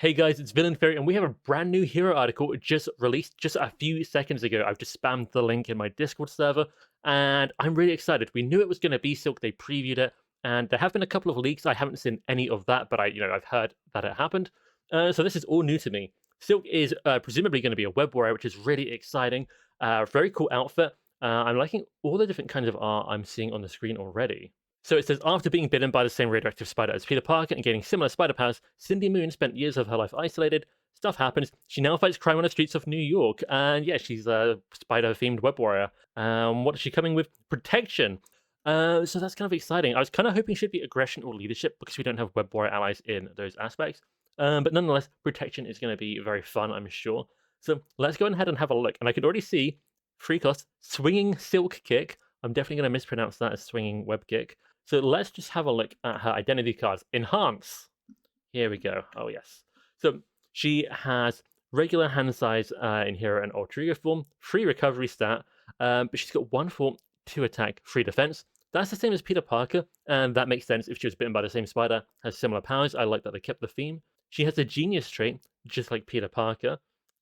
Hey guys, it's Villain Fairy, and we have a brand new hero article just released just a few seconds ago. I've just spammed the link in my Discord server, and I'm really excited. We knew it was going to be Silk. They previewed it, and there have been a couple of leaks. I haven't seen any of that, but I've heard that it happened. So this is all new to me. Silk is presumably going to be a web warrior, which is really exciting. Very cool outfit. I'm liking all the different kinds of art I'm seeing on the screen already. So it says, after being bitten by the same radioactive spider as Peter Parker and gaining similar spider powers, Cindy Moon spent years of her life isolated. Stuff happens. She now fights crime on the streets of New York. And yeah, she's a spider-themed web warrior. What is she coming with? Protection. So that's kind of exciting. I was kind of hoping she'd be aggression or leadership because we don't have web warrior allies in those aspects. But nonetheless, protection is going to be very fun, I'm sure. So let's go ahead and have a look. And I can already see, free cost, swinging silk kick. I'm definitely going to mispronounce that as swinging web kick. So let's just have a look at her identity cards. Enhance. Here we go. Oh, yes. So she has regular hand size in hero and alter ego form, free recovery stat, but she's got 1 form, 2 attack, 3 defense. That's the same as Peter Parker, and that makes sense if she was bitten by the same spider, has similar powers. I like that they kept the theme. She has a genius trait, just like Peter Parker.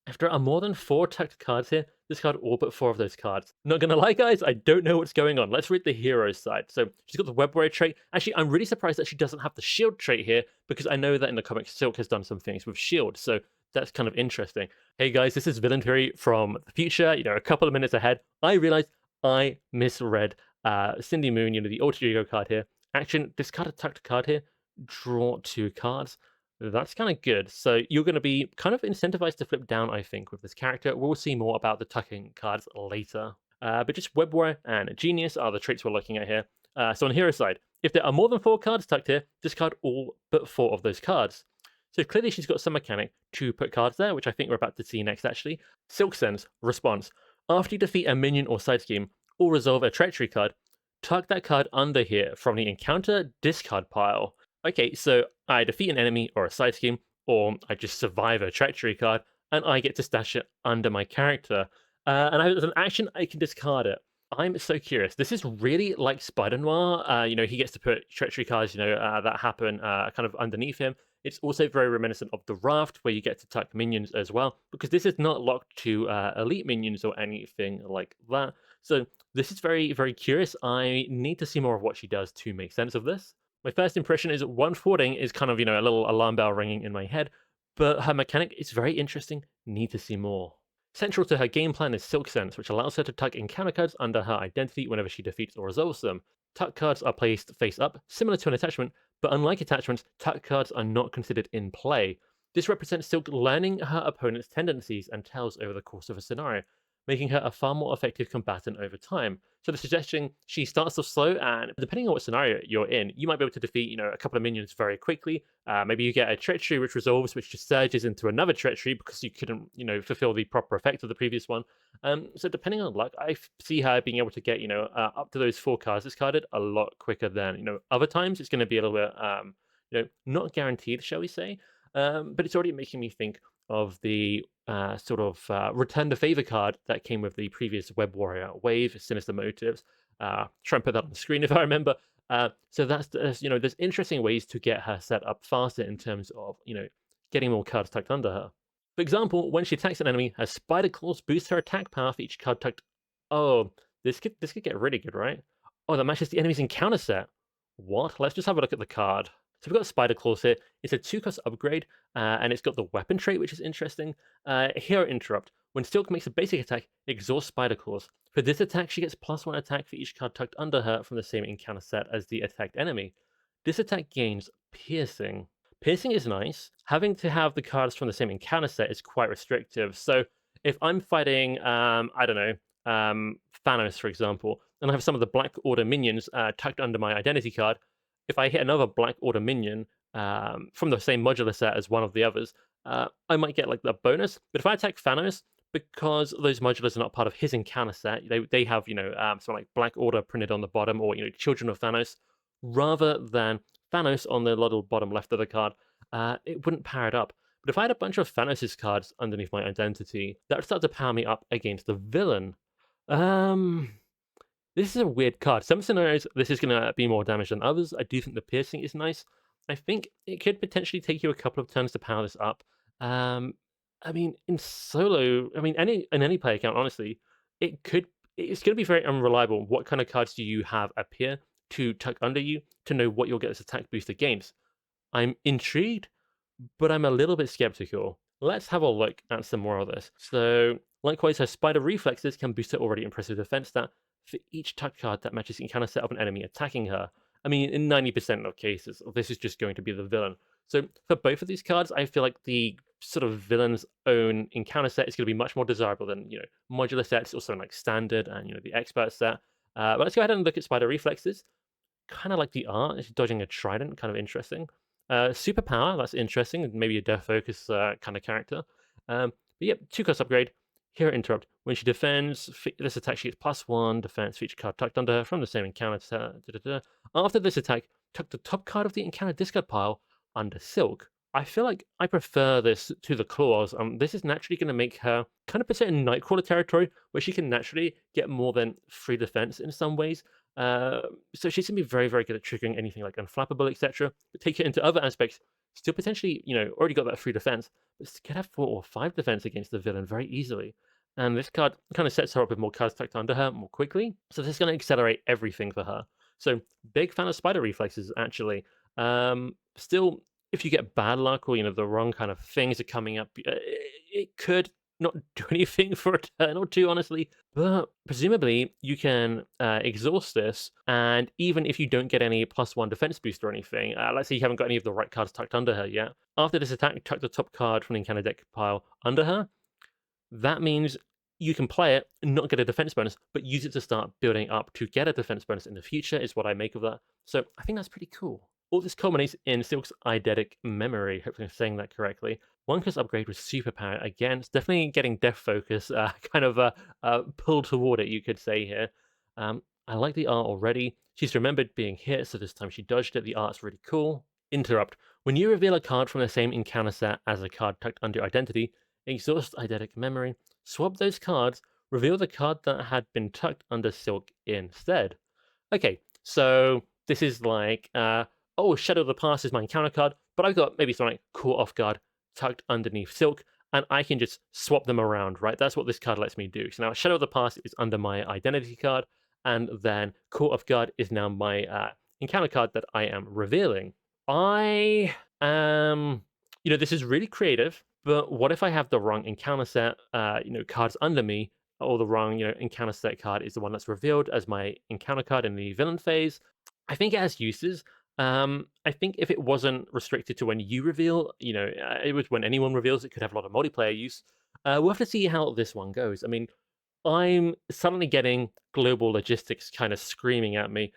If there are more than 4 tucked cards here, discard all but 4 of those cards. Not gonna lie, guys, I don't know what's going on. Let's read the hero's side. So she's got the web warrior trait. Actually, I'm really surprised that she doesn't have the shield trait here because I know that in the comics, Silk has done some things with shield. So that's kind of interesting. Hey guys, this is Villain Theory from the future, a couple of minutes ahead. I realized I misread Cindy Moon, the alter ego card here. Action, discard a tucked card here, draw 2 cards. That's kind of good. So you're going to be kind of incentivized to flip down, I think, with this character. We'll see more about the tucking cards later. But just Web Warrior and Genius are the traits we're looking at here. So on hero side, if there are more than 4 cards tucked here, discard all but 4 of those cards. So clearly she's got some mechanic to put cards there, which I think we're about to see next, actually. Silk Sense, response. After you defeat a minion or side scheme, or resolve a treachery card, tuck that card under here from the encounter discard pile. Okay, so I defeat an enemy or a side scheme, or I just survive a treachery card, and I get to stash it under my character. And as an action, I can discard it. I'm so curious. This is really like Spider Noir. He gets to put treachery cards, that happen kind of underneath him. It's also very reminiscent of the Raft, where you get to tuck minions as well, because this is not locked to elite minions or anything like that. So this is very, very curious. I need to see more of what she does to make sense of this. My first impression is 140 is kind of, a little alarm bell ringing in my head, but her mechanic is very interesting. Need to see more. Central to her game plan is Silk Sense, which allows her to tuck encounter cards under her identity whenever she defeats or resolves them. Tuck cards are placed face up, similar to an attachment, but unlike attachments, tuck cards are not considered in play. This represents Silk learning her opponent's tendencies and tells over the course of a scenario, making her a far more effective combatant over time. So the suggestion, she starts off slow, and depending on what scenario you're in, you might be able to defeat, a couple of minions very quickly. Maybe you get a treachery which resolves, which just surges into another treachery because you couldn't, fulfill the proper effect of the previous one. So depending on luck, I see her being able to get, up to those 4 cards discarded a lot quicker than, other times. It's going to be a little bit, not guaranteed, shall we say. But it's already making me think of the return the favor card that came with the previous Web Warrior wave, Sinister Motives. Try and put that on the screen if I remember. So there's interesting ways to get her set up faster in terms of, getting more cards tucked under her. For example, when she attacks an enemy, her Spider Claws boost her attack power for each card tucked. Oh, this could get really good, right? Oh, that matches the enemy's encounter set. What? Let's just have a look at the card. So we've got Spider Claws here. It's a 2-cost upgrade, and it's got the weapon trait, which is interesting. Hero Interrupt. When Silk makes a basic attack, exhaust Spider Claws. For this attack, she gets +1 attack for each card tucked under her from the same encounter set as the attacked enemy. This attack gains Piercing. Piercing is nice. Having to have the cards from the same encounter set is quite restrictive. So if I'm fighting, Thanos, for example, and I have some of the Black Order minions tucked under my identity card, if I hit another Black Order minion from the same modular set as one of the others, I might get like the bonus. But if I attack Thanos, because those modulars are not part of his encounter set, they have something like Black Order printed on the bottom, or Children of Thanos, rather than Thanos on the little bottom left of the card, it wouldn't power it up. But if I had a bunch of Thanos' cards underneath my identity, that would start to power me up against the villain. This is a weird card. Some scenarios, this is going to be more damage than others. I do think the piercing is nice. I think it could potentially take you a couple of turns to power this up. Um, I mean, in solo, I mean, in any play account, honestly, it could it's going to be very unreliable. What kind of cards do you have appear to tuck under you to know what you'll get this attack boost against? I'm intrigued, but I'm a little bit skeptical. Let's have a look at some more of this. So, likewise, her Spider Reflexes can boost her already impressive defense stat for each tuck card that matches the encounter set of an enemy attacking her. I mean, in 90% of cases, this is just going to be the villain. So, for both of these cards, I feel like the sort of villain's own encounter set is going to be much more desirable than, modular sets or something like standard and, the expert set. But let's go ahead and look at Spider Reflexes. Kind of like the art, it's dodging a trident, kind of interesting. Superpower, that's interesting, maybe a Death Focus kind of character. But yep, 2-cost upgrade. Hero Interrupt. When she defends, this attack she gets +1 defense for each card tucked under her from the same encounter. After this attack, tuck the top card of the encounter discard pile under Silk. I feel like I prefer this to the claws. This is naturally going to make her kind of put it in Nightcrawler territory, where she can naturally get more than 3 defense in some ways. So she's going to be very, very good at triggering anything like Unflappable, etc. But take it into other aspects, still potentially, already got that 3 defense, but can have 4 or 5 defense against the villain very easily. And this card kind of sets her up with more cards tucked under her more quickly. So this is going to accelerate everything for her. So big fan of Spider Reflexes, actually. Still, if you get bad luck or, the wrong kind of things are coming up, it could not do anything for a turn or two, honestly. But presumably, you can exhaust this, and even if you don't get any +1 defense boost or anything, let's say you haven't got any of the right cards tucked under her yet, after this attack, tuck the top card from the encounter deck pile under her. That means you can play it and not get a defense bonus, but use it to start building up to get a defense bonus in the future, is what I make of that. So I think that's pretty cool. All this culminates in Silk's eidetic memory. Hopefully I'm saying that correctly. 1-cost upgrade with superpower. Again, it's definitely getting Death Focus kind of pulled toward it, you could say here. I like the art already. She's remembered being hit, so this time she dodged it. The art's really cool. Interrupt. When you reveal a card from the same encounter set as a card tucked under identity, exhaust eidetic memory, swap those cards, reveal the card that had been tucked under Silk instead. Okay, so this is like, Shadow of the Past is my encounter card, but I've got maybe something like Caught Off Guard tucked underneath Silk, and I can just swap them around, right? That's what this card lets me do. So now Shadow of the Past is under my identity card, and then Caught Off Guard is now my encounter card that I am revealing. I am, this is really creative, but what if I have the wrong encounter set, cards under me, or the wrong, encounter set card is the one that's revealed as my encounter card in the villain phase? I think it has uses. I think if it wasn't restricted to when you reveal, it was when anyone reveals, it could have a lot of multiplayer use. We'll have to see how this one goes. I mean, I'm suddenly getting global logistics kind of screaming at me.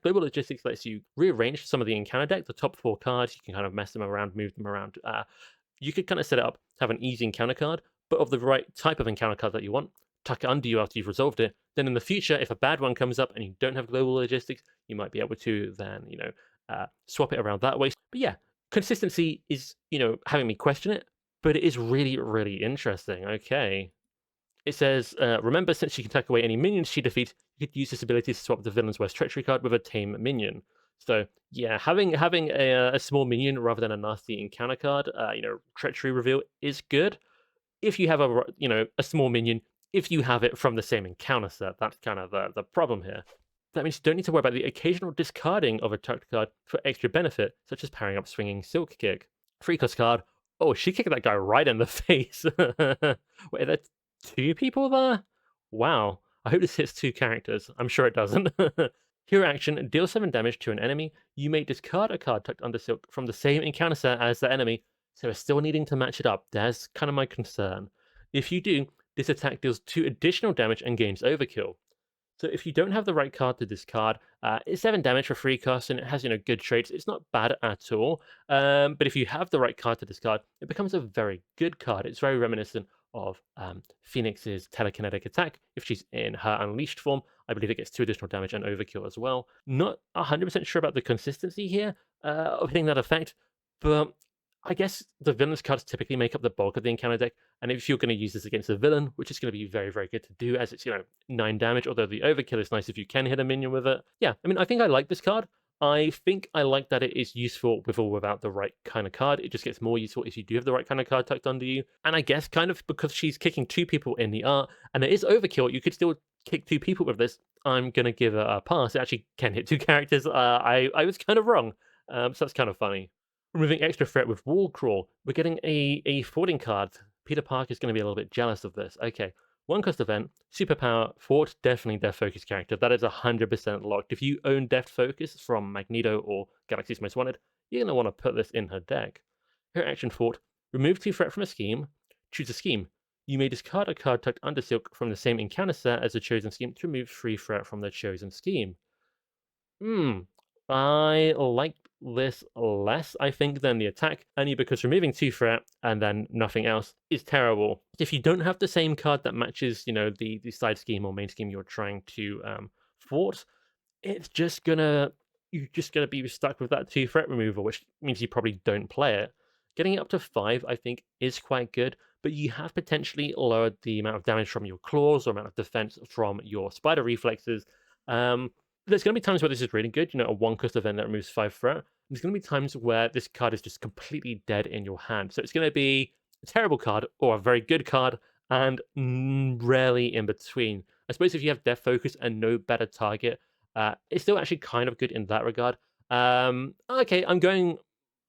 Global logistics lets you rearrange some of the encounter deck, the top 4 cards. You can kind of mess them around, move them around. You could kind of set it up to have an easy encounter card, but of the right type of encounter card that you want, tuck it under you after you've resolved it. Then in the future, if a bad one comes up and you don't have global logistics, you might be able to then, swap it around that way. But yeah, consistency is, having me question it, but it is really, really interesting. Okay. It says, remember, since she can tuck away any minions she defeats, you could use this ability to swap the villain's worst treachery card with a tame minion. So yeah, having a small minion rather than a nasty encounter card, treachery reveal is good. If you have a small minion, if you have it from the same encounter set, that's kind of the problem here. That means you don't need to worry about the occasional discarding of a tucked card for extra benefit, such as powering up Swinging Silk Kick. 3-cost card. Oh, she kicked that guy right in the face. Wait, that's 2 people there? Wow. I hope this hits 2 characters. I'm sure it doesn't. Hero action, deal 7 damage to an enemy. You may discard a card tucked under Silk from the same encounter set as the enemy, so we're still needing to match it up. That's kind of my concern. If you do, this attack deals 2 additional damage and gains overkill. So if you don't have the right card to discard, it's 7 damage for 3 costs, and it has good traits. It's not bad at all. But if you have the right card to discard, it becomes a very good card. It's very reminiscent of Phoenix's telekinetic attack. If she's in her unleashed form, I believe it gets 2 additional damage and overkill as well. Not 100% sure about the consistency here of hitting that effect, but I guess the villain's cards typically make up the bulk of the encounter deck, and if you're going to use this against a villain, which is going to be very, very good to do, as it's 9 damage, although the overkill is nice if you can hit a minion with it. Yeah, I mean, I think I like this card. I think I like that it is useful with or without the right kind of card. It just gets more useful if you do have the right kind of card tucked under you. And I guess kind of because she's kicking 2 people in the art, and it is overkill, you could still kick 2 people with this. I'm going to give it a pass. It actually can hit 2 characters. I was kind of wrong. So that's kind of funny. Removing extra threat with Wall Crawl. We're getting a forwarding card. Peter Parker's going to be a little bit jealous of this. Okay. 1 cost event, superpower, Fort, definitely Death Focus character. That is 100% locked. If you own Death Focus from Magneto or Galaxy's Most Wanted, you're going to want to put this in her deck. Her action, Fort, remove 2 threat from a scheme, choose a scheme. You may discard a card tucked under Silk from the same encounter set as the chosen scheme to remove 3 threat from the chosen scheme. I like this less, I think, than the attack, only because removing 2 threat and then nothing else is terrible. If you don't have the same card that matches, the side scheme or main scheme you're trying to thwart, you're just gonna be stuck with that 2 threat removal, which means you probably don't play it. Getting it up to 5, I think, is quite good, but you have potentially lowered the amount of damage from your claws or amount of defense from your spider reflexes. There's going to be times where this is really good, a 1-cost event that removes 5 threat. There's going to be times where this card is just completely dead in your hand. So it's going to be a terrible card or a very good card, and rarely in between. I suppose if you have Death Focus and no better target, it's still actually kind of good in that regard. Okay,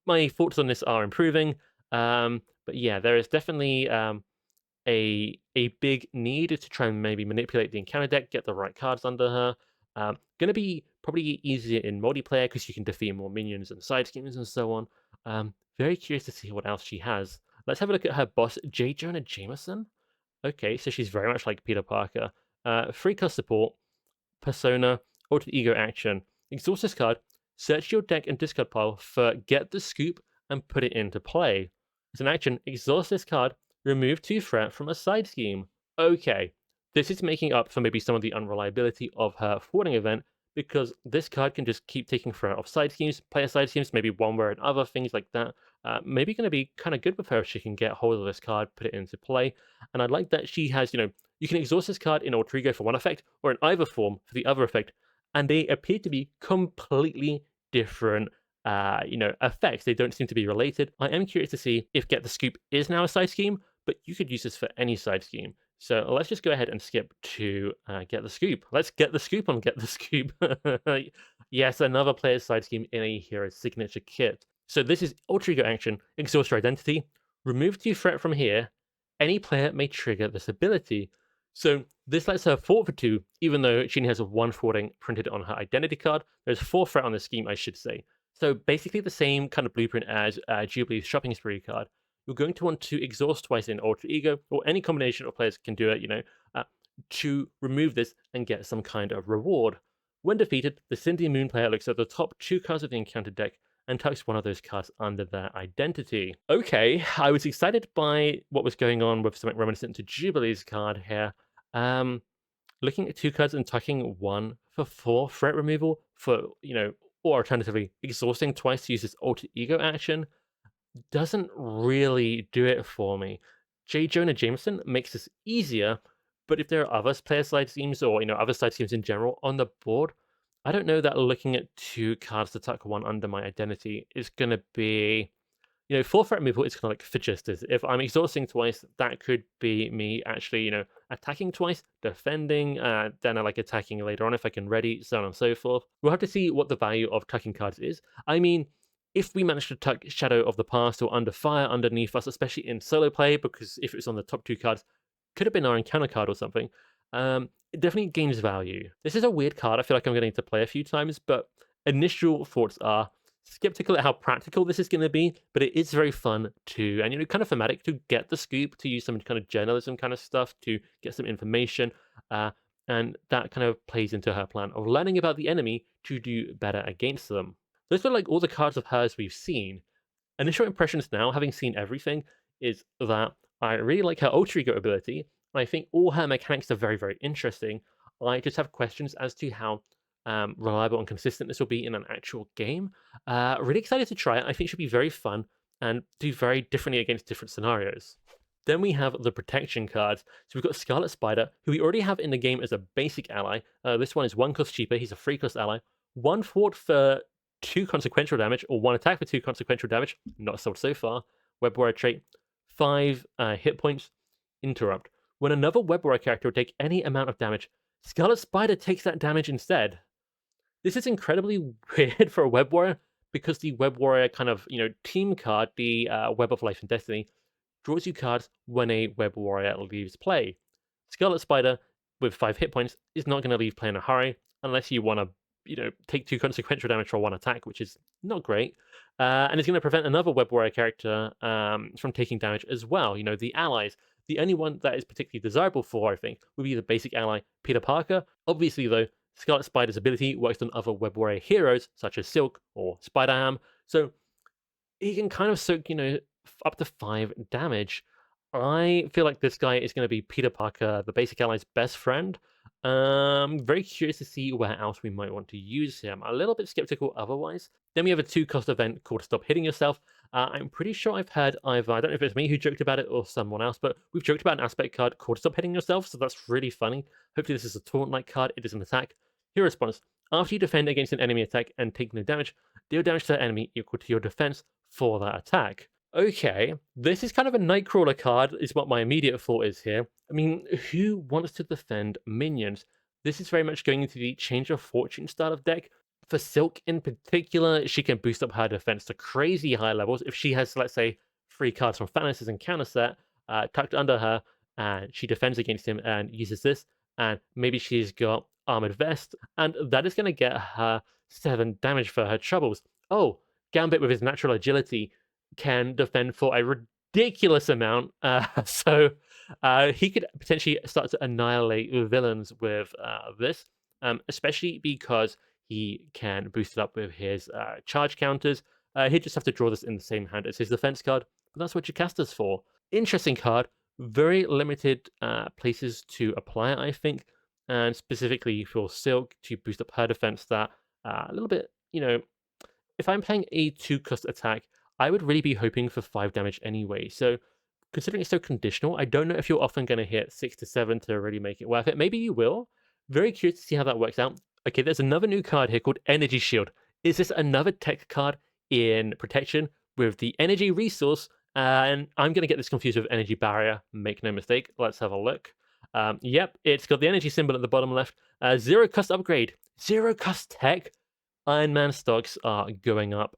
my thoughts on this are improving. But yeah, there is definitely a big need to try and maybe manipulate the encounter deck, get the right cards under her. Going to be probably easier in multiplayer because you can defeat more minions and side schemes and so on. Very curious to see what else she has. Let's have a look at her boss, J. Jonah Jameson. Okay, so she's very much like Peter Parker. 3-cost support, persona, alter ego action. Exhaust this card, search your deck and discard pile for get the scoop and put it into play. As an action, exhaust this card, remove 2 threat from a side scheme. Okay, this is making up for maybe some of the unreliability of her thwarting event, because this card can just keep taking threat off side schemes, player side schemes, maybe one way and other, things like that. Maybe going to be kind of good with her if she can get hold of this card, put it into play. And I like that she has, you can exhaust this card in alter ego for one effect, or in either form for the other effect, and they appear to be completely different effects. They don't seem to be related. I am curious to see if Get the Scoop is now a side scheme, but you could use this for any side scheme. So let's just go ahead and skip to Get the Scoop. Let's get the scoop on Get the Scoop. Yes, another player's side scheme in a hero's signature kit. So this is alter ego action, exhaust your identity, remove 2 threat from here. Any player may trigger this ability. So this lets her fort for 2, even though she only has 1 thwarting printed on her identity card. There's 4 threat on the scheme, I should say. So basically the same kind of blueprint as Jubilee's shopping spree card. You're going to want to exhaust twice in alter ego, or any combination of players can do it, to remove this and get some kind of reward. When defeated, the Cindy Moon player looks at the top 2 cards of the encounter deck and tucks one of those cards under their identity. Okay, I was excited by what was going on with something reminiscent to Jubilee's card here. Looking at 2 cards and tucking 1 for 4 threat removal for, or alternatively, exhausting twice to use this alter ego action doesn't really do it for me. J. Jonah Jameson makes this easier, but if there are other player side schemes or other side schemes in general on the board, I don't know that looking at 2 cards to tuck 1 under my identity is going to be, 4 threat removal is kind of like for justice. If I'm exhausting twice, that could be me actually, attacking twice, defending, then I like attacking later on if I can ready, so on and so forth. We'll have to see what the value of tucking cards is. I mean, if we manage to tuck Shadow of the Past or Under Fire underneath us, especially in solo play, because if it was on the top 2 cards, could have been our encounter card or something, it definitely gains value. This is a weird card. I feel like I'm going to play a few times, but initial thoughts are skeptical at how practical this is going to be, but it is very fun to, and kind of thematic, to get the scoop, to use some kind of journalism kind of stuff, to get some information, and that kind of plays into her plan of learning about the enemy to do better against them. Those are like all the cards of hers we've seen. Initial impressions now, having seen everything, is that I really like her alter ego ability. I think all her mechanics are very, very interesting. I just have questions as to how reliable and consistent this will be in an actual game. Really excited to try it. I think it should be very fun and do very differently against different scenarios. Then we have the protection cards. So we've got Scarlet Spider, who we already have in the game as a basic ally. This one is 1 cost cheaper. He's a 3 cost ally. 1 thwart for 2 consequential damage, or 1 attack for 2 consequential damage. Not sold so far. Web Warrior trait, 5 hit points. Interrupt. When another Web Warrior character would take any amount of damage, Scarlet Spider takes that damage instead. This is incredibly weird for a Web Warrior, because the Web Warrior kind of, team card, the Web of Life and Destiny, draws you cards when a Web Warrior leaves play. Scarlet Spider, with 5 hit points, is not going to leave play in a hurry, unless you want to, take 2 consequential damage for 1 attack, which is not great. And it's going to prevent another Web Warrior character from taking damage as well. The allies. The only one that is particularly desirable for, I think, would be the basic ally, Peter Parker. Obviously, though, Scarlet Spider's ability works on other Web Warrior heroes, such as Silk or Spider-Ham, so he can kind of soak, up to 5 damage. I feel like this guy is going to be Peter Parker, the basic ally's best friend. Very curious to see where else we might want to use him. A little bit skeptical otherwise. Then we have a 2-cost event called Stop Hitting Yourself. I'm pretty sure I've heard either, I don't know if it's me who joked about it or someone else, but we've joked about an aspect card called Stop Hitting Yourself, so that's really funny. Hopefully this is a taunt-like card. It is an attack. Hero response. After you defend against an enemy attack and take no damage, deal damage to the enemy equal to your defense for that attack. Okay, this is kind of a Nightcrawler card, is what my immediate thought is here. I mean, who wants to defend minions? This is very much going into the Change of Fortune style of deck. For Silk in particular, she can boost up her defense to crazy high levels. If she has, let's say, 3 cards from Thanos' encounter set tucked under her, and she defends against him and uses this, and maybe she's got Armored Vest, and that is going to get her 7 damage for her troubles. Oh, Gambit with his natural agility can defend for a ridiculous amount, so he could potentially start to annihilate villains with this, especially because he can boost it up with his charge counters. He'd just have to draw this in the same hand as his defense card, but that's what your caster's for. Interesting card, very limited places to apply it, I think, and specifically for Silk to boost up her defense stat a little bit. If I'm playing a 2-cost attack, I would really be hoping for 5 damage anyway. So considering it's so conditional, I don't know if you're often going to hit 6 to 7 to really make it worth it. Maybe you will. Very curious to see how that works out. Okay, there's another new card here called Energy Shield. Is this another tech card in protection with the energy resource? And I'm going to get this confused with Energy Barrier. Make no mistake. Let's have a look. Yep, it's got the energy symbol at the bottom left. 0-cost upgrade. 0-cost tech. Iron Man stocks are going up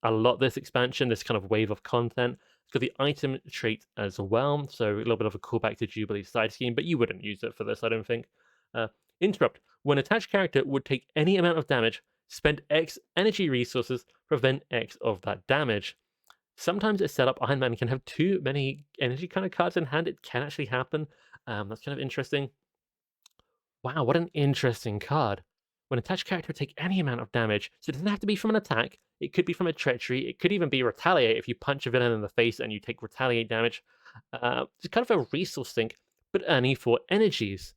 a lot this expansion, this kind of wave of content. It's got the item trait as well, so a little bit of a callback to Jubilee's side scheme, but you wouldn't use it for this, I don't think. Interrupt. When attached character would take any amount of damage, spend X energy resources, prevent X of that damage. Sometimes a setup Iron Man can have too many energy kind of cards in hand. It can actually happen. That's kind of interesting. Wow, what an interesting card. When attached character would take any amount of damage, so it doesn't have to be from an attack, it could be from a treachery, it could even be retaliate if you punch a villain in the face and you take retaliate damage. It's kind of a resource sink, but only for energies.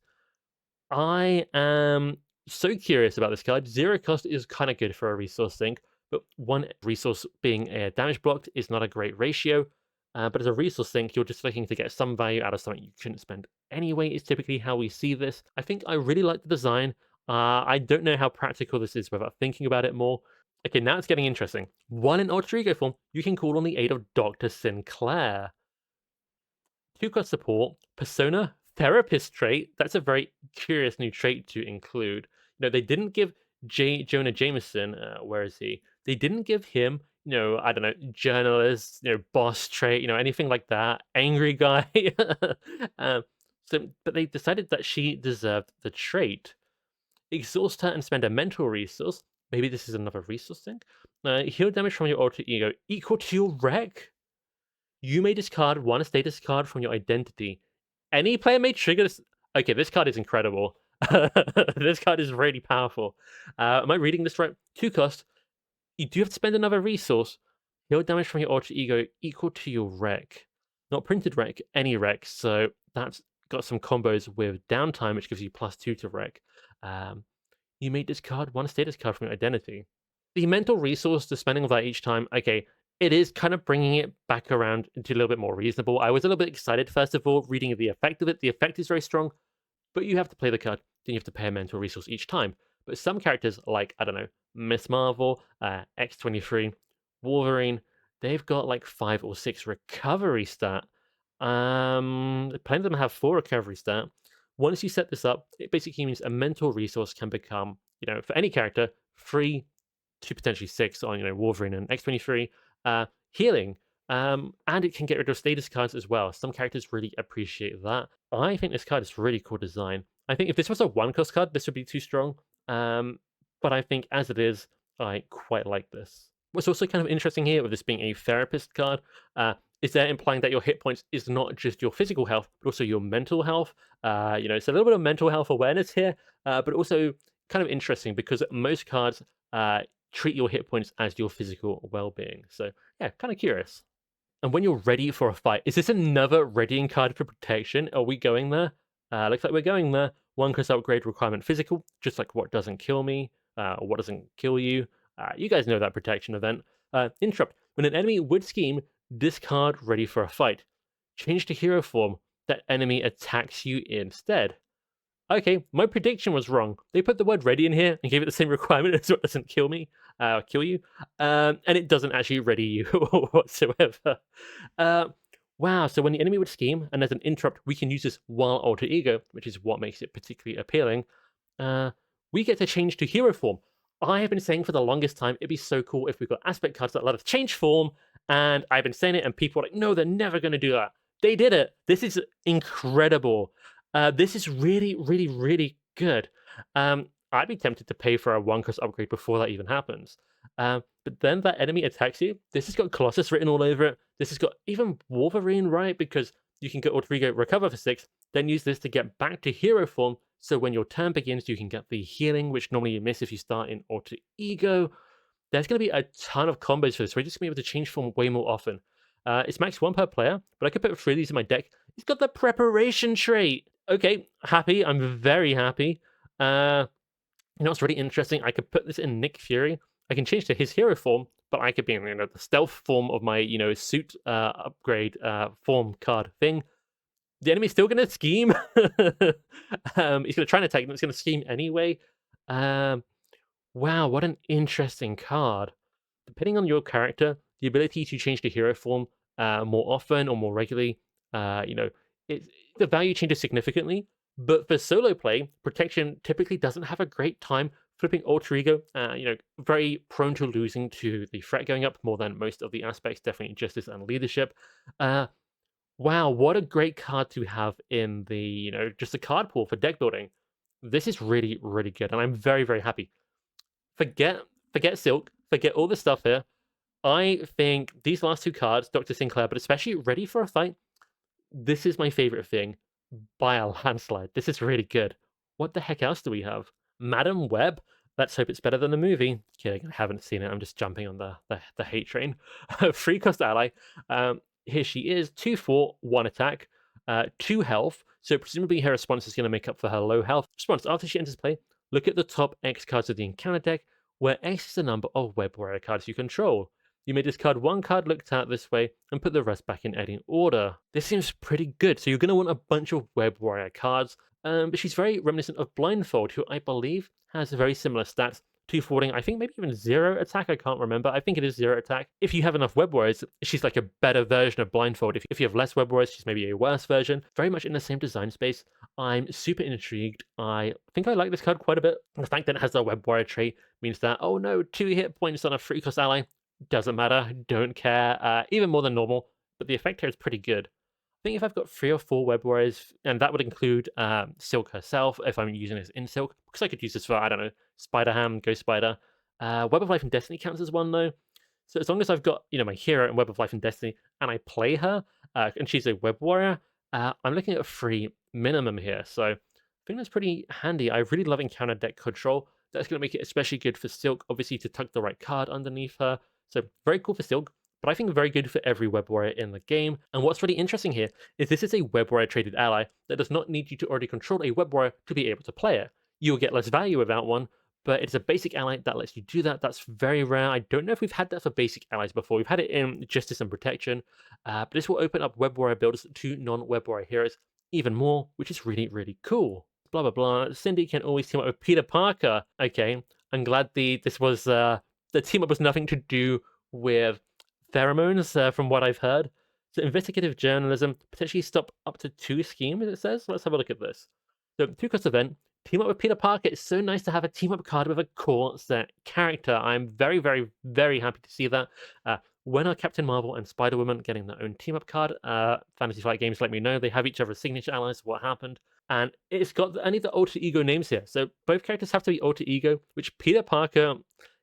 I am so curious about this card. 0 cost is kind of good for a resource sink, but 1 resource being damage blocked is not a great ratio. But as a resource sink, you're just looking to get some value out of something you couldn't spend anyway, is typically how we see this. I think I really like the design. I don't know how practical this is without thinking about it more. Okay, now it's getting interesting. 1 in Alter Ego form, you can call on the aid of Dr. Sinclair. 2-cost support, Persona Therapist trait. That's a very curious new trait to include. They didn't give Jonah Jameson, where is he? They didn't give him, I don't know, journalist, boss trait, anything like that. Angry guy. But they decided that she deserved the trait. Exhaust her and spend a mental resource. Maybe this is another resource thing. Heal damage from your alter ego equal to your wreck. You may discard 1 status card from your identity. Any player may trigger this. Okay, this card is incredible. This card is really powerful. Am I reading this right? 2 cost. You do have to spend another resource. Heal damage from your alter ego equal to your wreck. Not printed wreck, any wreck. So that's got some combos with downtime, which gives you +2 to wreck. You may discard 1 status card from your identity. The mental resource, the spending of that each time, okay, it is kind of bringing it back around into a little bit more reasonable. I was a little bit excited, first of all, reading the effect of it. The effect is very strong, but you have to play the card, then you have to pay a mental resource each time. But some characters like, I don't know, Miss Marvel, X-23, Wolverine, they've got like 5 or 6 recovery stat. Plenty of them have 4 recovery stat. Once you set this up, it basically means a mental resource can become, for any character, 3 to potentially 6 on, Wolverine and X-23, healing. And it can get rid of status cards as well. Some characters really appreciate that. I think this card is really cool design. I think if this was a 1-cost card, this would be too strong. But I think as it is, I quite like this. What's also kind of interesting here with this being a therapist card, is they're implying that your hit points is not just your physical health, but also your mental health. It's a little bit of mental health awareness here, but also kind of interesting because most cards treat your hit points as your physical well-being. So yeah, kind of curious. And when you're ready for a fight, is this another readying card for protection? Are we going there? Looks like we're going there. 1-cost upgrade requirement physical, just like what doesn't kill me, or what doesn't kill you. You guys know that protection event. Interrupt. When an enemy would scheme, discard ready for a fight. Change to hero form. That enemy attacks you instead. Okay, my prediction was wrong. They put the word ready in here and gave it the same requirement as what doesn't kill me, kill you, and it doesn't actually ready you whatsoever. Wow, so when the enemy would scheme and there's an interrupt, we can use this while alter ego, which is what makes it particularly appealing. We get to change to hero form. I have been saying for the longest time, it'd be so cool if we got aspect cards that let us change form, and I've been saying it, and people are like, no, they're never going to do that. They did it. This is incredible. This is really, really, really good. I'd be tempted to pay for a 1-cost upgrade before that even happens. But then that enemy attacks you. This has got Colossus written all over it. This has got even Wolverine, right? Because you can get alter ego recover for 6, then use this to get back to hero form. So when your turn begins, you can get the healing, which normally you miss if you start in alter ego. There's going to be a ton of combos for this. We're just going to be able to change form way more often. It's max 1 per player, but I could put 3 of these in my deck. It's got the preparation trait. Okay, happy. I'm very happy. What's really interesting? I could put this in Nick Fury. I can change to his hero form, but I could be in the stealth form of my suit upgrade form card thing. The enemy's still going to scheme. He's going to try and attack, and it's going to scheme anyway. Wow, what an interesting card. Depending on your character, the ability to change to hero form more often or more regularly, the value changes significantly. But for solo play, protection typically doesn't have a great time flipping alter ego. Very prone to losing to the threat going up more than most of the aspects, definitely justice and leadership. Wow, what a great card to have in the just a card pool for deck building. This is really, really good, and I'm very, very happy. Forget Silk, forget all the stuff here. I think these last 2 cards, Dr. Sinclair, but especially Ready for a Fight, this is my favorite thing by a landslide. This is really good. What the heck else do we have? Madam Web. Let's hope it's better than the movie. Kidding, I haven't seen it. I'm just jumping on the hate train. 3-cost ally. Here she is. 2/4, 1 attack, 2 health. So presumably her response is going to make up for her low health. Response: after she enters play, look at the top X cards of the encounter deck, where X is the number of Web Warrior cards you control. You may discard 1 card looked at this way and put the rest back in any order. This seems pretty good. So you're going to want a bunch of Web Warrior cards, but she's very reminiscent of Blindfold, who I believe has very similar stats. 2 I think maybe even 0 attack, I can't remember. I think it is 0 attack. If you have enough Web Warriors, she's like a better version of Blindfold. If you have less Web Warriors, she's maybe a worse version. Very much in the same design space. I'm super intrigued. I think I like this card quite a bit. The fact that it has the Web Warrior trait means that, oh no, 2 hit points on a 3-cost ally. Doesn't matter, don't care, even more than normal, but the effect here is pretty good. I think if I've got 3 or 4 Web Warriors, and that would include Silk herself, if I'm using this in Silk, because I could use this for, I don't know, Spider-Ham, Ghost Spider. Web of Life and Destiny counts as one, though. So as long as I've got, my hero in Web of Life and Destiny, and I play her, and she's a Web Warrior, I'm looking at 3 minimum here, so I think that's pretty handy. I really love encounter deck control. That's going to make it especially good for Silk, obviously, to tuck the right card underneath her. So very cool for Silk, but I think very good for every Web Warrior in the game. And what's really interesting here is this is a Web Warrior traded ally that does not need you to already control a Web Warrior to be able to play it. You'll get less value without one, but it's a basic ally that lets you do that. That's very rare. I don't know if we've had that for basic allies before. We've had it in Justice and Protection, but this will open up Web Warrior builds to non-Web Warrior heroes even more, which is really, really cool. blah, blah, blah. Cindy can always team up with Peter Parker. Okay, I'm glad this was, the team up was nothing to do with pheromones, from what I've heard. So investigative journalism, potentially stop up to 2 schemes, it says. Let's have a look at this. So 2-cost event, team up with Peter Parker. It's so nice to have a team up card with a core set character. I'm very, very, very happy to see that. When are Captain Marvel and Spider-Woman getting their own team up card? Fantasy Flight Games let me know. They have each other's signature allies. What happened? And it's got any of the alter ego names here. So both characters have to be alter ego, which Peter Parker,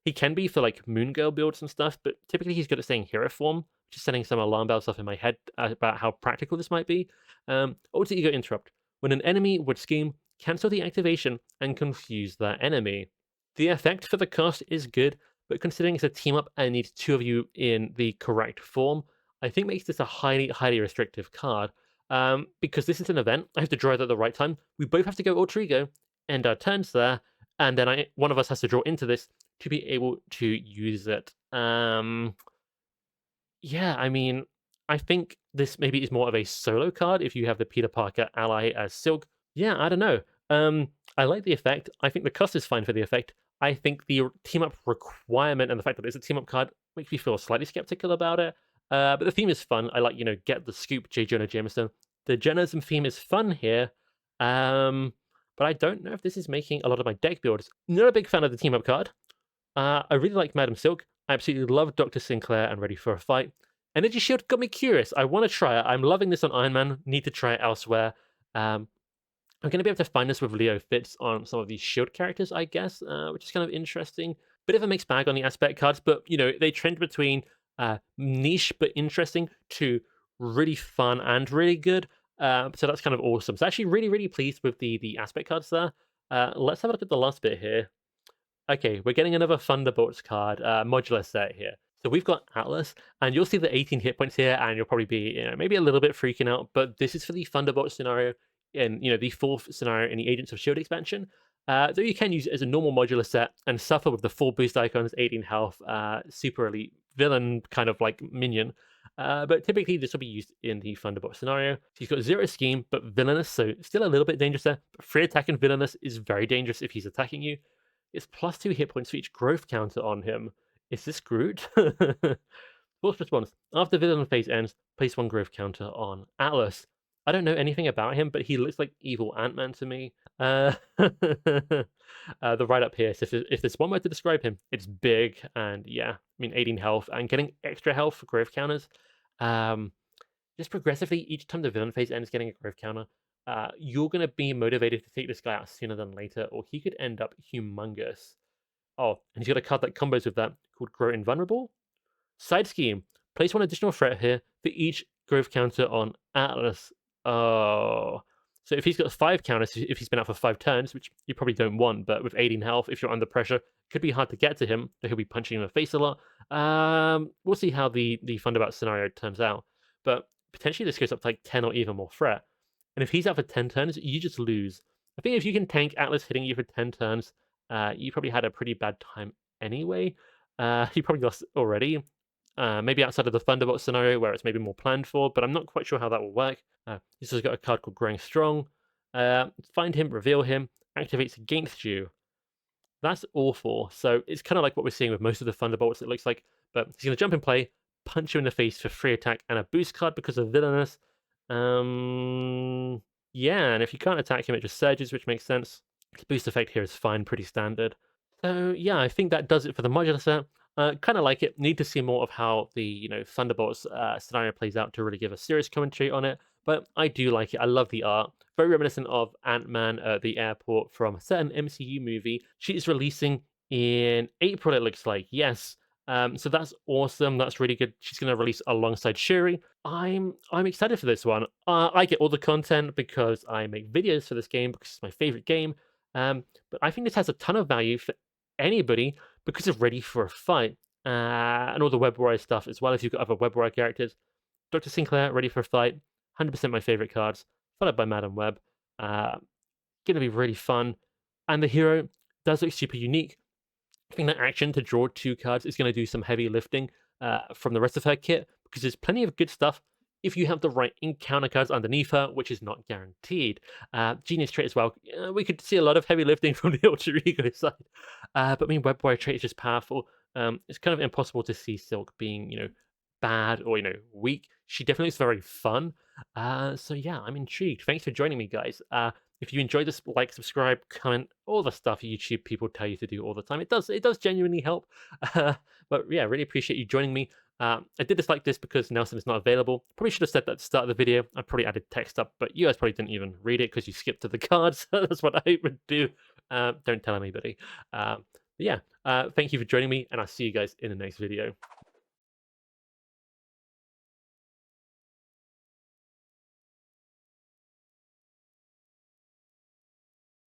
he can be for like Moon Girl builds and stuff, but typically he's good at staying hero form, just setting some alarm bells off in my head about how practical this might be. Alter ego interrupt. When an enemy would scheme, cancel the activation and confuse that enemy. The effect for the cost is good, but considering it's a team up and needs 2 of you in the correct form, I think makes this a highly, highly restrictive card. Because this is an event, I have to draw it at the right time. We both have to go alter ego, end our turns there, and then one of us has to draw into this to be able to use it. Yeah, I mean, I think this maybe is more of a solo card if you have the Peter Parker ally as Silk. Yeah, I don't know. I like the effect. I think the cost is fine for the effect. I think the team up requirement and the fact that it's a team up card makes me feel slightly skeptical about it. But the theme is fun. I like, get the scoop, J. Jonah Jameson. The journalism theme is fun here. But I don't know if this is making a lot of my deck builds. Not a big fan of the team up card. I really like Madam Silk. I absolutely love Dr. Sinclair and Ready for a Fight. Energy Shield got me curious. I want to try it. I'm loving this on Iron Man. Need to try it elsewhere. I'm going to be able to find this with Leo Fitz on some of these Shield characters, I guess, which is kind of interesting. Bit of a mixed bag on the aspect cards, but, they trend between niche but interesting to really fun and really good. So that's kind of awesome. So actually really, really pleased with the aspect cards there. Let's have a look at the last bit here. Okay, we're getting another Thunderbolts card, Modular Set here. So we've got Atlas, and you'll see the 18 hit points here, and you'll probably be, maybe a little bit freaking out, but this is for the Thunderbolts scenario in, the 4th scenario in the Agents of S.H.I.E.L.D. expansion. Though you can use it as a normal modular set and suffer with the full boost icons, 18 health, super elite villain kind of like minion. But typically this will be used in the Thunderbolt scenario. So he's got 0 scheme, but villainous, so still a little bit dangerous there. But free attack and villainous is very dangerous if he's attacking you. It's +2 hit points for each growth counter on him. Is this Groot? Force response. After villain phase ends, place 1 growth counter on Atlas. I don't know anything about him, but he looks like evil Ant-Man to me. The write-up here says if there's one word to describe him, it's big, and yeah, 18 health, and getting extra health for growth counters. Just progressively, each time the villain phase ends getting a growth counter, you're going to be motivated to take this guy out sooner than later, or he could end up humongous. Oh, and he's got a card that combos with that called Grow Invulnerable. Side scheme. Place 1 additional threat here for each growth counter on Atlas. Oh. So if he's got 5 counters, if he's been out for 5 turns, which you probably don't want, but with 18 health, if you're under pressure, it could be hard to get to him. He'll be punching you in the face a lot. We'll see how the Thunderbolt scenario turns out. But potentially this goes up to like 10 or even more threat. And if he's out for 10 turns, you just lose. I think if you can tank Atlas hitting you for 10 turns, you probably had a pretty bad time anyway. You probably lost already. Maybe outside of the Thunderbolt scenario where it's maybe more planned for, but I'm not quite sure how that will work. He's also got a card called Growing Strong. Find him, reveal him, activates against you. That's awful. So it's kind of like what we're seeing with most of the Thunderbolts, it looks like. But he's going to jump in play, punch you in the face for free attack and a boost card because of villainous. Yeah, and if you can't attack him, it just surges, which makes sense. The boost effect here is fine, pretty standard. So yeah, I think that does it for the modular set. Kind of like it. Need to see more of how the Thunderbolts scenario plays out to really give a serious commentary on it. But I do like it. I love the art. Very reminiscent of Ant-Man at the airport from a certain MCU movie. She is releasing in April, it looks like. Yes. So that's awesome. That's really good. She's going to release alongside Shuri. I'm excited for this one. I get all the content because I make videos for this game because it's my favorite game. But I think this has a ton of value for anybody because of Ready for a Fight and all the Web Warrior stuff, as well as you've got other Web Warrior characters. Dr. Sinclair, Ready for a Fight, 100% my favorite cards, followed by Madam Web. Gonna be really fun. And the hero does look super unique. I think that action to draw 2 cards is going to do some heavy lifting from the rest of her kit, because there's plenty of good stuff if you have the right encounter cards underneath her, which is not guaranteed. Genius trait as well. We could see a lot of heavy lifting from the alter ego side. But I mean, web warrior trait is just powerful. It's kind of impossible to see Silk being, bad or, weak. She definitely is very fun. So yeah, I'm intrigued. Thanks for joining me, guys. If you enjoyed this, like, subscribe, comment, all the stuff YouTube people tell you to do all the time. It does genuinely help. But yeah, really appreciate you joining me. I did dislike this because Nelson is not available. Probably should have said that at the start of the video. I probably added text up, but you guys probably didn't even read it because you skipped to the cards. That's what I would do. Don't tell anybody. But yeah, thank you for joining me, and I'll see you guys in the next video.